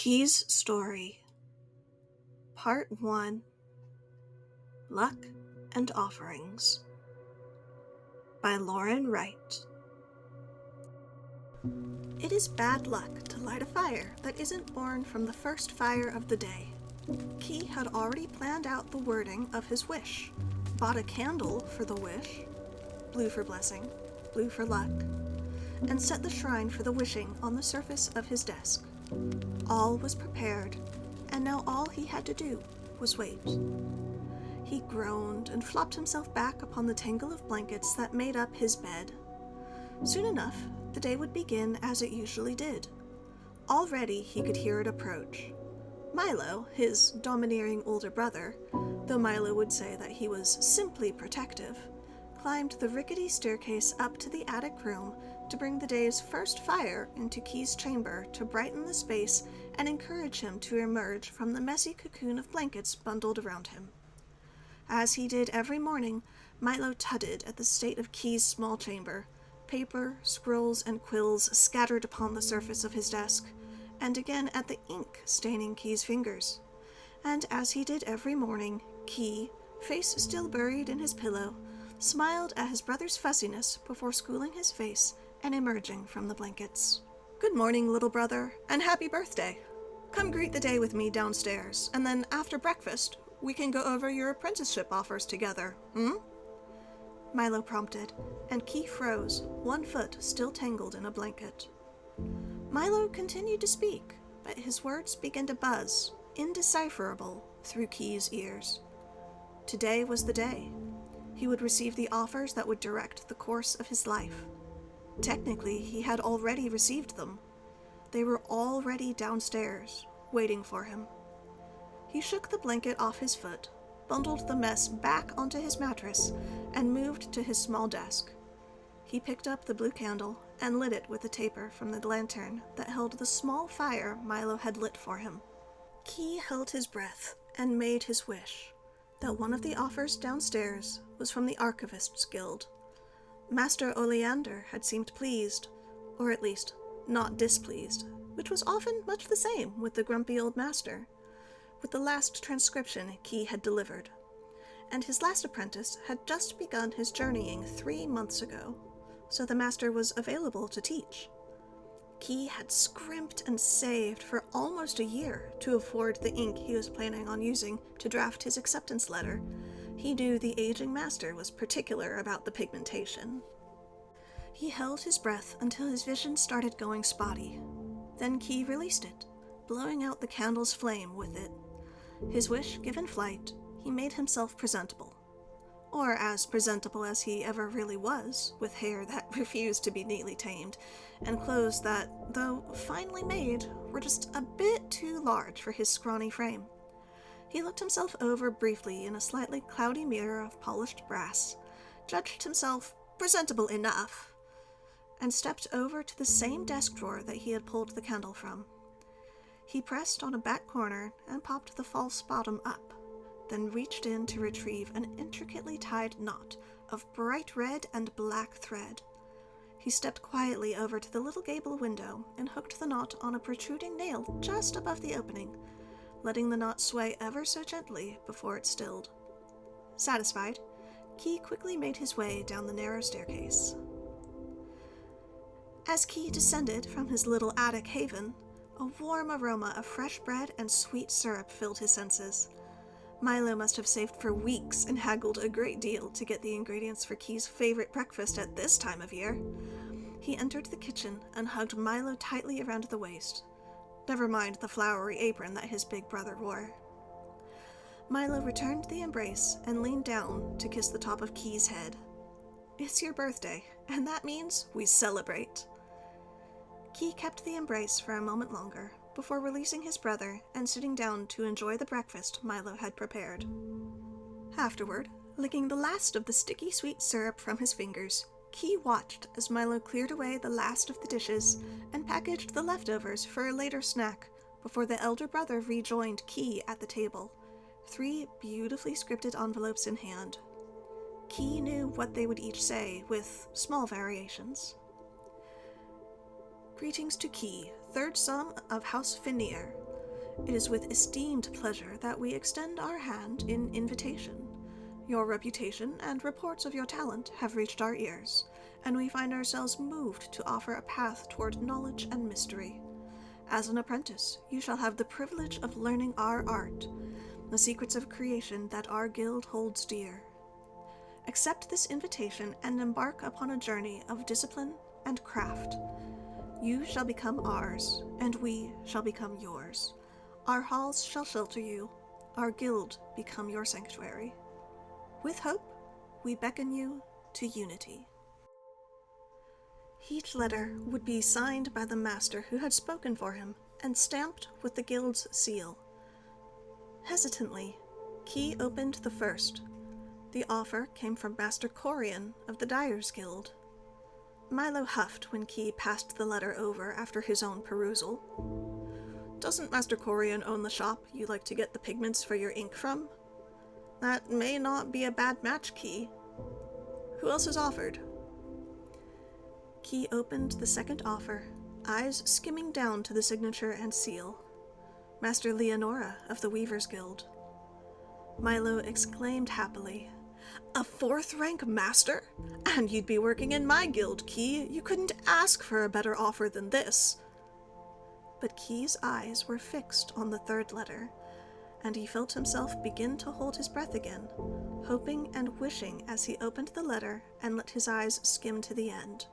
Key's Story, Part 1, Luck and Offerings, by Lauren Wright. It is bad luck to light a fire that isn't born from the first fire of the day. Key had already planned out the wording of his wish, bought a candle for the wish, blue for blessing, blue for luck, and set the shrine for the wishing on the surface of his desk. All was prepared, and now all he had to do was wait. He groaned and flopped himself back upon the tangle of blankets that made up his bed. Soon enough, the day would begin as it usually did. Already he could hear it approach. Milo, his domineering older brother, though Milo would say that he was simply protective, climbed the rickety staircase up to the attic room to bring the day's first fire into Key's chamber to brighten the space and encourage him to emerge from the messy cocoon of blankets bundled around him. As he did every morning, Milo tutted at the state of Key's small chamber, paper, scrolls, and quills scattered upon the surface of his desk, and again at the ink staining Key's fingers. And as he did every morning, Key, face still buried in his pillow, smiled at his brother's fussiness before schooling his face and emerging from the blankets. "Good morning, little brother, and happy birthday. Come greet the day with me downstairs, and then after breakfast, we can go over your apprenticeship offers together, Milo prompted, and Key froze, one foot still tangled in a blanket. Milo continued to speak, but his words began to buzz, indecipherable, through Key's ears. Today was the day. He would receive the offers that would direct the course of his life. Technically, he had already received them. They were already downstairs, waiting for him. He shook the blanket off his foot, bundled the mess back onto his mattress, and moved to his small desk. He picked up the blue candle and lit it with the taper from the lantern that held the small fire Milo had lit for him. Key held his breath and made his wish, that one of the offers downstairs was from the Archivist's Guild. Master Oleander had seemed pleased, or at least not displeased, which was often much the same with the grumpy old master, with the last transcription Key had delivered. And his last apprentice had just begun his journeying 3 months ago, so the master was available to teach. Key had scrimped and saved for almost a year to afford the ink he was planning on using to draft his acceptance letter. He knew the aging master was particular about the pigmentation. He held his breath until his vision started going spotty. Then Key released it, blowing out the candle's flame with it. His wish given flight, he made himself presentable. Or as presentable as he ever really was, with hair that refused to be neatly tamed, and clothes that, though finely made, were just a bit too large for his scrawny frame. He looked himself over briefly in a slightly cloudy mirror of polished brass, judged himself presentable enough, and stepped over to the same desk drawer that he had pulled the candle from. He pressed on a back corner and popped the false bottom up, then reached in to retrieve an intricately tied knot of bright red and black thread. He stepped quietly over to the little gable window and hooked the knot on a protruding nail just above the opening, letting the knot sway ever so gently before it stilled. Satisfied, Key quickly made his way down the narrow staircase. As Key descended from his little attic haven, a warm aroma of fresh bread and sweet syrup filled his senses. Milo must have saved for weeks and haggled a great deal to get the ingredients for Key's favorite breakfast at this time of year. He entered the kitchen and hugged Milo tightly around the waist. Never mind the flowery apron that his big brother wore. Milo returned the embrace and leaned down to kiss the top of Key's head. "It's your birthday, and that means we celebrate." Key kept the embrace for a moment longer, before releasing his brother and sitting down to enjoy the breakfast Milo had prepared. Afterward, licking the last of the sticky sweet syrup from his fingers, Key watched as Milo cleared away the last of the dishes and packaged the leftovers for a later snack before the elder brother rejoined Key at the table, 3 beautifully scripted envelopes in hand. Key knew what they would each say, with small variations. Greetings to Key, third son of House Finnier. It is with esteemed pleasure that we extend our hand in invitation. Your reputation and reports of your talent have reached our ears, and we find ourselves moved to offer a path toward knowledge and mystery. As an apprentice, you shall have the privilege of learning our art, the secrets of creation that our guild holds dear. Accept this invitation and embark upon a journey of discipline and craft. You shall become ours, and we shall become yours. Our halls shall shelter you, our guild become your sanctuary. With hope, we beckon you to unity. Each letter would be signed by the master who had spoken for him and stamped with the guild's seal. Hesitantly, Key opened the first. The offer came from Master Corian of the Dyers Guild. Milo huffed when Key passed the letter over after his own perusal. Doesn't Master Corian own the shop you like to get the pigments for your ink from? That may not be a bad match, Key. Who else has offered? Key opened the second offer, eyes skimming down to the signature and seal. Master Leonora of the Weavers Guild. Milo exclaimed happily, "A fourth-rank master? And you'd be working in my guild, Key. You couldn't ask for a better offer than this." But Key's eyes were fixed on the third letter, and he felt himself begin to hold his breath again, hoping and wishing as he opened the letter and let his eyes skim to the end.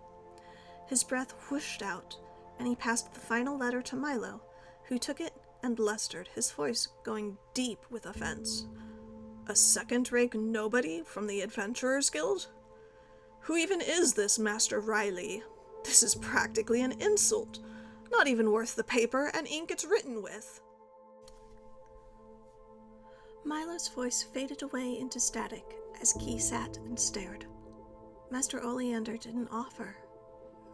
His breath whooshed out, and he passed the final letter to Milo, who took it and blustered, his voice going deep with offense. "A second-rank nobody from the Adventurers Guild? Who even is this Master Riley? This is practically an insult, not even worth the paper and ink it's written with." Milo's voice faded away into static as Key sat and stared. Master Oleander didn't offer.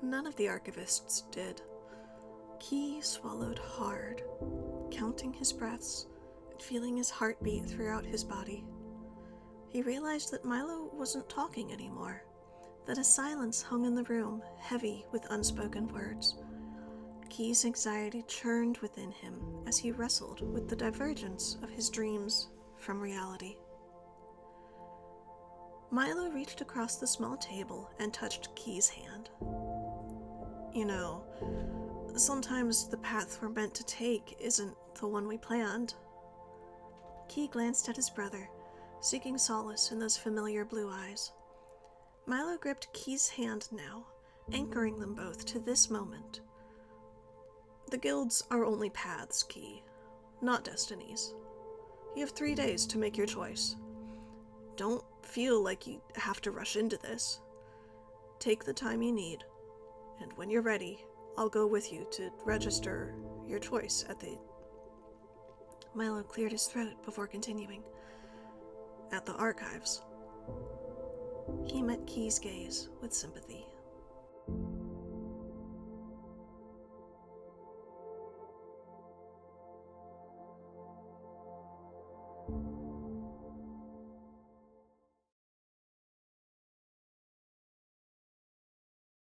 None of the archivists did. Key swallowed hard, counting his breaths and feeling his heartbeat throughout his body. He realized that Milo wasn't talking anymore, that a silence hung in the room, heavy with unspoken words. Key's anxiety churned within him as he wrestled with the divergence of his dreams from reality. Milo reached across the small table and touched Key's hand. "You know, sometimes the path we're meant to take isn't the one we planned." Key glanced at his brother, seeking solace in those familiar blue eyes. Milo gripped Key's hand now, anchoring them both to this moment. "The guilds are only paths, Key, not destinies. You have 3 days to make your choice. Don't feel like you have to rush into this. Take the time you need, and when you're ready, I'll go with you to register your choice at the..." Milo cleared his throat before continuing. "At the archives." He met Key's gaze with sympathy.